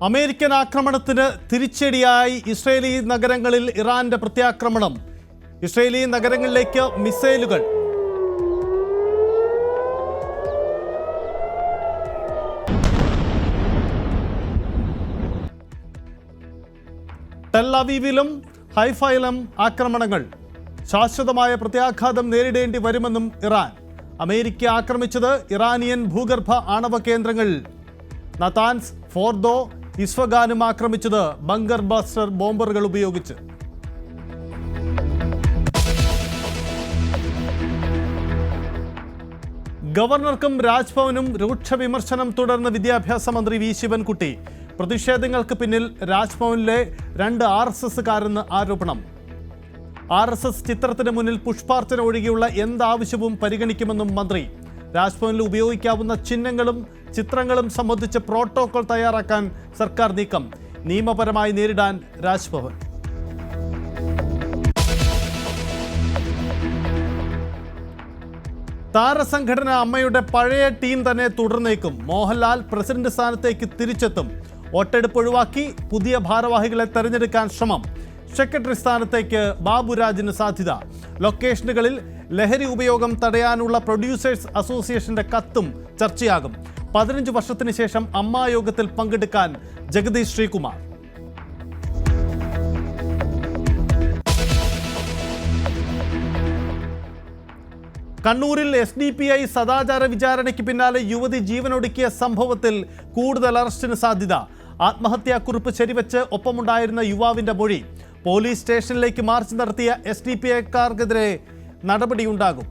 American ആക്രമണത്തിന് തിരിച്ചടിയായി Israeli നഗരങ്ങളിൽ ഇറാന്റെ പ്രത്യാക്രമണം. ഇസ്രയേലി നഗരങ്ങളിലേക്ക് മിസൈലുകൾ. ടെൽ അവീവിലും ഹൈഫയിലും ആക്രമണങ്ങൾ. ശാശ്വതമായ പ്രത്യാഘാതം നേരിടേണ്ടി വരുമെന്നും ഇറാൻ. അമേരിക്ക ആക്രമിച്ചത് ഇറാനിയൻ ഭൂഗർഭ ആണവ കേന്ദ്രങ്ങൾ. നതാൻസ്, ഫോർദോ, ഇസ്ഫഗാനും ആക്രമിച്ചത് ബങ്കർ ബസ്റ്റർ ബോംബറുകൾ ഉപയോഗിച്ച്. ഗവർണർക്കും രാജ്ഭവനും രൂക്ഷ വിമർശനം തുടർന്ന് വിദ്യാഭ്യാസ മന്ത്രി വി ശിവൻകുട്ടി. പ്രതിഷേധങ്ങൾക്ക് പിന്നിൽ രാജ്ഭവനിലെ 2 RSSകാരെന്ന് ആരോപണം. RSS ചിത്രത്തിന് മുന്നിൽ പുഷ്പാർച്ചന ഒഴികെയുള്ള എന്താവശ്യവും പരിഗണിക്കുമെന്നും മന്ത്രി. രാജ്ഭവനിൽ ഉപയോഗിക്കാവുന്ന ചിഹ്നങ്ങളും ചിത്രങ്ങളും സംബന്ധിച്ച് പ്രോട്ടോകോൾ തയ്യാറാക്കാൻ സർക്കാർ നീക്കം. നിയമപരമായി നേരിടാൻ രാജ്ഭവൻ. താരസംഘടന അമ്മയുടെ പഴയ ടീം തന്നെ തുടർന്നേക്കും. മോഹൻലാൽ പ്രസിഡന്റ് സ്ഥാനത്തേക്ക് തിരിച്ചെത്തും. വോട്ടെടുപ്പ് ഒഴിവാക്കി പുതിയ ഭാരവാഹികളെ തെരഞ്ഞെടുക്കാൻ ശ്രമം. സെക്രട്ടറി സ്ഥാനത്തേക്ക് ബാബുരാജിന് സാധ്യത. ലൊക്കേഷനുകളിൽ ലഹരി ഉപയോഗം തടയാനുള്ള പ്രൊഡ്യൂസേഴ്സ് അസോസിയേഷന്റെ കത്തും ചർച്ചയാകും. 15 വർഷത്തിന് ശേഷം അമ്മായോഗത്തിൽ പങ്കെടുക്കാൻ ജഗദീഷ് ശ്രീകുമാർ. കണ്ണൂരിൽ SDPI സദാചാര വിചാരണയ്ക്ക് പിന്നാലെ യുവതി ജീവനൊടുക്കിയ സംഭവത്തിൽ കൂടുതൽ അറസ്റ്റിന് സാധ്യത. ആത്മഹത്യാക്കുറിപ്പ് ശരിവെച്ച് ഒപ്പമുണ്ടായിരുന്ന യുവാവിന്റെ മൊഴി. പോലീസ് സ്റ്റേഷനിലേക്ക് മാർച്ച് നടത്തിയ SDPIക്കാർക്കെതിരെ നടപടിയുണ്ടാകും.